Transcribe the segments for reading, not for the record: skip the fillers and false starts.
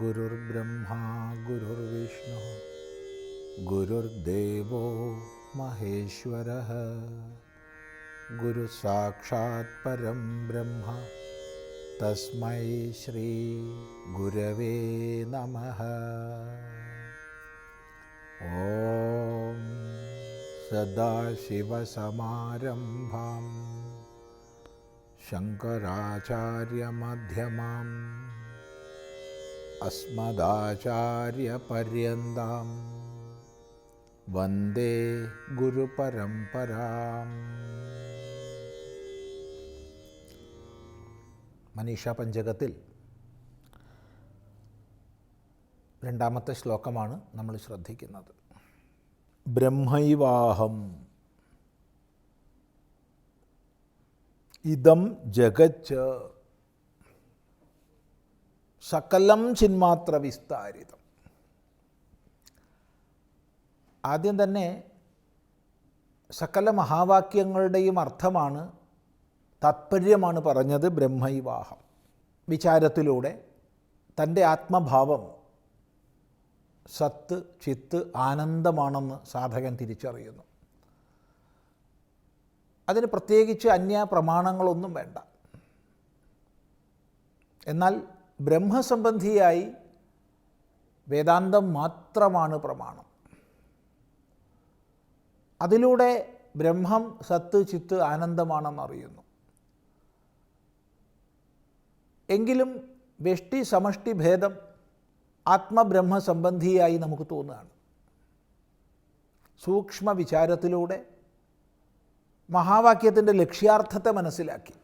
ഗുരുർബ്രഹ്മാ ഗുരുർവിഷ്ണു ഗുരുർദേവോ മഹേശ്വരഃ ഗുരു സാക്ഷാത് പരം ബ്രഹ്മ തസ്മൈ ശ്രീ ഗുരവേ നമഃ. ഓം സദാശിവസമാരംഭാം ശങ്കരാചാര്യമധ്യമാം അസ്മദാചാര്യപര്യന്താം വന്ദേ ഗുരുപരമ്പരാം. മനീഷാ പഞ്ചകത്തിൽ രണ്ടാമത്തെ ശ്ലോകമാണ് നമ്മൾ ശ്രദ്ധിക്കുന്നത്. ബ്രഹ്മൈവാഹം ഇദം ജഗച്ച് സകലം ചിന്മാത്ര വിസ്താരിതം. ആദ്യം തന്നെ സകല മഹാവാക്യങ്ങളുടെയും അർത്ഥമാണ്, താത്പര്യമാണ് പറഞ്ഞത്. ബ്രഹ്മൈവാഹം വിചാരത്തിലൂടെ തൻ്റെ ആത്മഭാവം സത്ത് ചിത്ത് ആനന്ദമാണെന്ന് സാധകൻ തിരിച്ചറിയുന്നു. അതിന് പ്രത്യേകിച്ച് അന്യ പ്രമാണങ്ങളൊന്നും വേണ്ട. എന്നാൽ ബ്രഹ്മസംബന്ധിയായി വേദാന്തം മാത്രമാണ് പ്രമാണം. അതിലൂടെ ബ്രഹ്മം സത്ത് ചിത്ത് ആനന്ദമാണെന്നറിയുന്നു. എങ്കിലും വ്യഷ്ടി സമഷ്ടി ഭേദം ആത്മബ്രഹ്മ സംബന്ധിയായി നമുക്ക് തോന്നുകയാണ്. സൂക്ഷ്മ വിചാരത്തിലൂടെ മഹാവാക്യത്തിൻ്റെ ലക്ഷ്യാർത്ഥത്തെ മനസ്സിലാക്കി.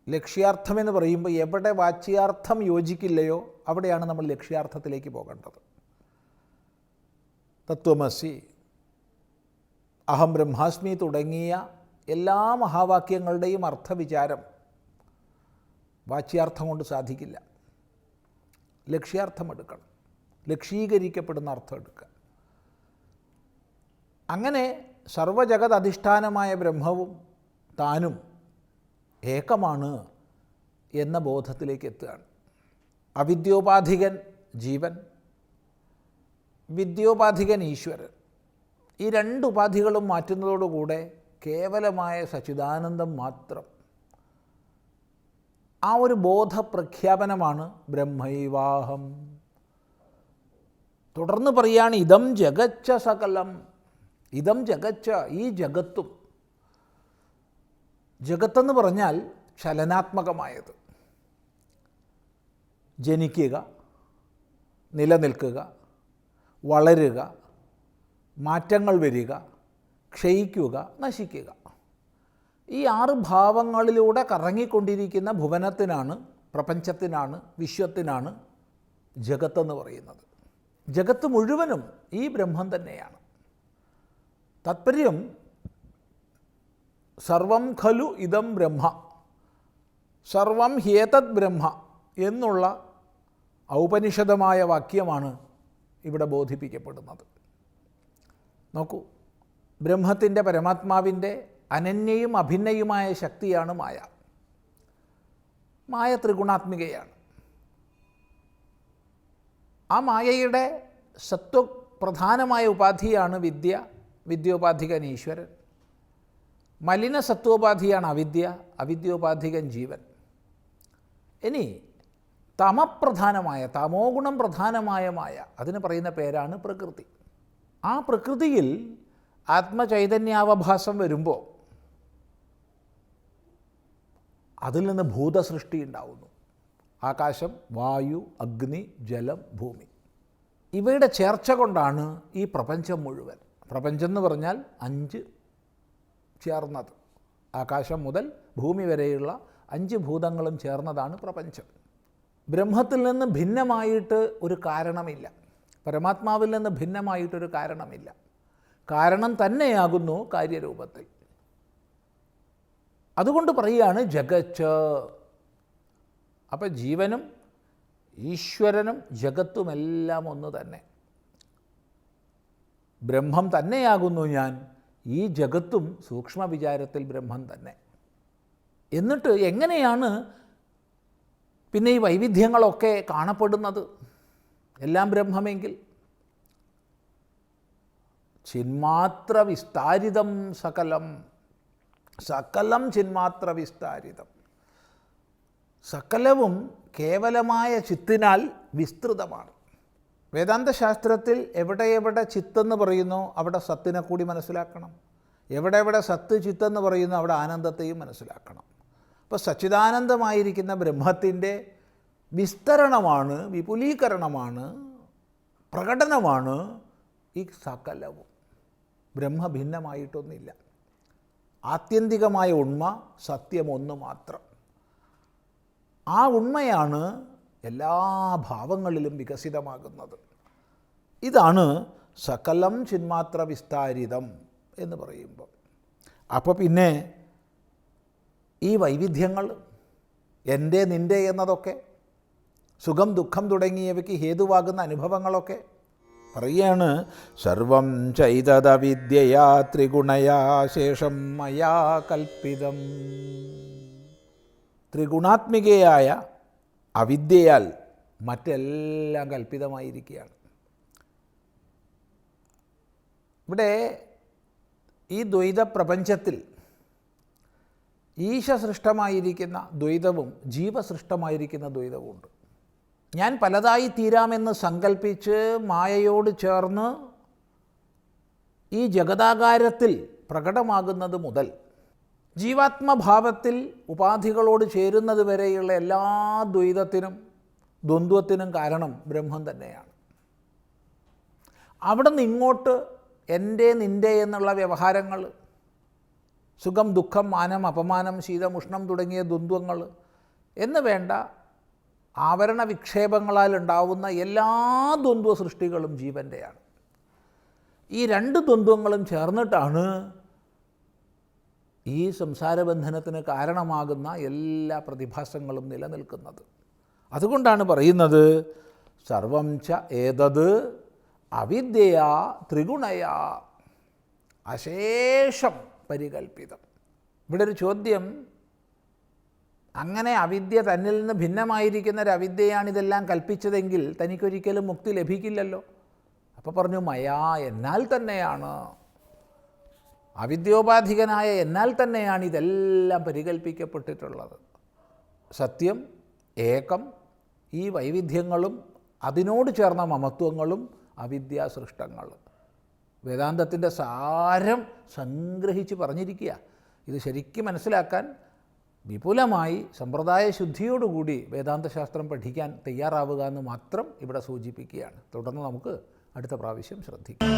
ലക്ഷ്യാർത്ഥമെന്ന് പറയുമ്പോൾ എവിടെ വാച്യാർത്ഥം യോജിക്കില്ലയോ അവിടെയാണ് നമ്മൾ ലക്ഷ്യാർത്ഥത്തിലേക്ക് പോകേണ്ടത്. തത്വമസി, അഹം ബ്രഹ്മാസ്മി തുടങ്ങിയ എല്ലാ മഹാവാക്യങ്ങളുടെയും അർത്ഥവിചാരം വാച്യാർത്ഥം കൊണ്ട് സാധിക്കില്ല. ലക്ഷ്യാർത്ഥം എടുക്കണം, ലക്ഷീകരിക്കപ്പെടുന്ന അർത്ഥം എടുക്കുക. അങ്ങനെ സർവജഗത് അധിഷ്ഠാനമായ ബ്രഹ്മവും താനും ഏകമാണ് എന്ന ബോധത്തിലേക്ക് എത്തുകയാണ്. അവിദ്യോപാധികൻ ജീവൻ, വിദ്യോപാധികൻ ഈശ്വരൻ. ഈ രണ്ട് ഉപാധികളും മാറ്റുന്നതോടുകൂടെ കേവലമായ സച്ചിദാനന്ദം മാത്രം. ആ ഒരു ബോധപ്രഖ്യാപനമാണ് ബ്രഹ്മൈവാഹം. തുടർന്ന് പറയുകയാണ് ഇദം ജഗച്ച സകലം. ഇദം ജഗച്ച, ഈ ജഗത്തും. ജഗത്തെന്ന് പറഞ്ഞാൽ ചലനാത്മകമായത്. ജനിക്കുക, നിലനിൽക്കുക, വളരുക, മാറ്റങ്ങൾ വരിക, ക്ഷയിക്കുക, നശിക്കുക. ഈ 6 ഭാവങ്ങളിലൂടെ കറങ്ങിക്കൊണ്ടിരിക്കുന്ന ഭുവനത്തിനാണ്, പ്രപഞ്ചത്തിനാണ്, വിശ്വത്തിനാണ് ജഗത്തെന്ന് പറയുന്നത്. ജഗത്ത് മുഴുവനും ഈ ബ്രഹ്മം തന്നെയാണ്. താത്പര്യം സർവം ഖലു ഇദം ബ്രഹ്മ, സർവം ഹ്യേതത് ബ്രഹ്മ എന്നുള്ള ഔപനിഷദമായ വാക്യമാണ് ഇവിടെ ബോധിപ്പിക്കപ്പെടുന്നത്. നോക്കൂ, ബ്രഹ്മത്തിൻ്റെ, പരമാത്മാവിൻ്റെ അനന്യയും അഭിന്നയുമായ ശക്തിയാണ് മായ. മായ ത്രിഗുണാത്മികയാണ്. ആ മായയുടെ സത്വപ്രധാനമായ ഉപാധിയാണ് വിദ്യ, വിദ്യോപാധികൻ ഈശ്വരൻ. മലിന സത്വോപാധിയാണ് അവിദ്യ, അവിദ്യോപാധികൻ ജീവൻ. ഇനി തമപ്രധാനമായ, തമോ ഗുണം പ്രധാനമായ മായ, അതിന് പറയുന്ന പേരാണ് പ്രകൃതി. ആ പ്രകൃതിയിൽ ആത്മചൈതന്യാവഭാസം വരുമ്പോൾ അതിൽ നിന്ന് ഭൂതസൃഷ്ടി ഉണ്ടാവുന്നു. ആകാശം, വായു, അഗ്നി, ജലം, ഭൂമി. ഇവയുടെ ചേർച്ച കൊണ്ടാണ് ഈ പ്രപഞ്ചം മുഴുവൻ. പ്രപഞ്ചം എന്ന് പറഞ്ഞാൽ 5 ചേർന്നത്. ആകാശം മുതൽ ഭൂമി വരെയുള്ള 5 ഭൂതങ്ങളും ചേർന്നതാണ് പ്രപഞ്ചം. ബ്രഹ്മത്തിൽ നിന്ന് ഭിന്നമായിട്ട് ഒരു കാരണമില്ല. പരമാത്മാവിൽ നിന്ന് ഭിന്നമായിട്ടൊരു കാരണമില്ല. കാരണം തന്നെയാകുന്നു കാര്യരൂപത്തിൽ. അതുകൊണ്ട് പറയുകയാണ് ജഗച്ച്. അപ്പം ജീവനും ഈശ്വരനും ജഗത്തുമെല്ലാം ഒന്ന് തന്നെ. ബ്രഹ്മം തന്നെയാകുന്നു ഞാൻ, ഈ ജഗത്തും സൂക്ഷ്മ വിചാരത്തിൽ ബ്രഹ്മം തന്നെ. എന്നിട്ട് എങ്ങനെയാണ് പിന്നെ ഈ വൈവിധ്യങ്ങളൊക്കെ കാണപ്പെടുന്നത്? എല്ലാം ബ്രഹ്മമെങ്കിൽ ചിന്മാത്ര വിസ്താരിതം സകലം, സകലം ചിന്മാത്ര വിസ്താരിതം, സകലവും കേവലമായ ചിത്തിനാൽ വിസ്തൃതമാണ്. വേദാന്തശാസ്ത്രത്തിൽ എവിടെ എവിടെ ചിത്തെന്ന് പറയുന്നു അവിടെ സത്തിനെ കൂടി മനസ്സിലാക്കണം, എവിടെ എവിടെ സത്ത് ചിത്തെന്ന് പറയുന്നു അവിടെ ആനന്ദത്തെയും മനസ്സിലാക്കണം. അപ്പോൾ സച്ചിദാനന്ദമായിരിക്കുന്ന ബ്രഹ്മത്തിൻ്റെ വിസ്തരണമാണ്, വിപുലീകരണമാണ്, പ്രകടനമാണ് ഈ സകലവും. ബ്രഹ്മ ഭിന്നമായിട്ടൊന്നില്ല. ആത്യന്തികമായ ഉണ്മ സത്യം ഒന്ന് മാത്രം. ആ ഉണ്മയാണ് എല്ലാ ഭാവങ്ങളിലും വികസിതമാകുന്നത്. ഇതാണ് സകലം ചിന്മാത്ര വിസ്താരിതം എന്ന് പറയുമ്പോൾ. അപ്പോൾ പിന്നെ ഈ വൈവിധ്യങ്ങൾ, എൻ്റെ നിൻ്റെ എന്നതൊക്കെ, സുഖം ദുഃഖം തുടങ്ങിയവയ്ക്ക് ഹേതുവാകുന്ന അനുഭവങ്ങളൊക്കെ പറയുകയാണ്. സർവം ചൈതദവിദ്യയാ ത്രിഗുണയാ ശേഷം മയാ കൽപ്പിതം. ത്രിഗുണാത്മികയായ അവിദ്യയാൽ മറ്റെല്ലാം കൽപ്പിതമായിരിക്കുകയാണ്. ഇവിടെ ഈ ദ്വൈത പ്രപഞ്ചത്തിൽ ഈശസൃഷ്ടമായിരിക്കുന്ന ദ്വൈതവും ജീവസൃഷ്ടമായിരിക്കുന്ന ദ്വൈതവുമുണ്ട്. ഞാൻ പലതായി തീരാമെന്ന് സങ്കല്പിച്ച് മായയോട് ചേർന്ന് ഈ ജഗതാകാരത്തിൽ പ്രകടമാകുന്നത് മുതൽ ജീവാത്മഭാവത്തിൽ ഉപാധികളോട് ചേരുന്നത് വരെയുള്ള എല്ലാ ദ്വൈതത്തിനും ദ്വന്ദ്വത്തിനും കാരണം ബ്രഹ്മം തന്നെയാണ്. അവിടെ നിന്ന് ഇങ്ങോട്ട് എൻ്റെ നിൻ്റെ എന്നുള്ള വ്യവഹാരങ്ങൾ, സുഖം ദുഃഖം മാനം അപമാനം ശീതം ഉഷ്ണം തുടങ്ങിയ ദ്വന്ദ്വങ്ങൾ എന്ന് വേണ്ട ആവരണ വിക്ഷേപങ്ങളാൽ ഉണ്ടാവുന്ന എല്ലാ ദ്വന്ദ്വ സൃഷ്ടികളും ജീവൻ്റെയാണ്. ഈ രണ്ട് ദ്വന്ദ്വങ്ങളും ചേർന്നിട്ടാണ് ഈ സംസാരബന്ധനത്തിന് കാരണമാകുന്ന എല്ലാ പ്രതിഭാസങ്ങളും നിലനിൽക്കുന്നത്. അതുകൊണ്ടാണ് പറയുന്നത് സർവം ച ഏതത് അവിദ്യയാ ത്രിഗുണയാ അശേഷം പരികൽപ്പിതം. ഇവിടെ ഒരു ചോദ്യം, അങ്ങനെ അവിദ്യ തന്നിൽ നിന്ന് ഭിന്നമായിരിക്കുന്ന ഒരു അവിദ്യയാണ് ഇതെല്ലാം കൽപ്പിച്ചതെങ്കിൽ തനിക്കൊരിക്കലും മുക്തി ലഭിക്കില്ലല്ലോ. അപ്പോൾ പറഞ്ഞു മയാ, എന്നാൽ തന്നെയാണ്, അവിദ്യോപാധികനായ എന്നാൽ തന്നെയാണ് ഇതെല്ലാം പരികൽപ്പിക്കപ്പെട്ടിട്ടുള്ളത്. സത്യം ഏകം, ഈ വൈവിധ്യങ്ങളും അതിനോട് ചേർന്ന മമത്വങ്ങളും അവിദ്യാസൃഷ്ടങ്ങൾ. വേദാന്തത്തിൻ്റെ സാരം സംഗ്രഹിച്ച് പറഞ്ഞിരിക്കുക. ഇത് ശരിക്കും മനസ്സിലാക്കാൻ വിപുലമായി സമ്പ്രദായ ശുദ്ധിയോടുകൂടി വേദാന്തശാസ്ത്രം പഠിക്കാൻ തയ്യാറാവുക എന്ന് മാത്രം ഇവിടെ സൂചിപ്പിക്കുകയാണ്. തുടർന്ന് നമുക്ക് അടുത്ത പ്രാവശ്യം ശ്രദ്ധിക്കാം.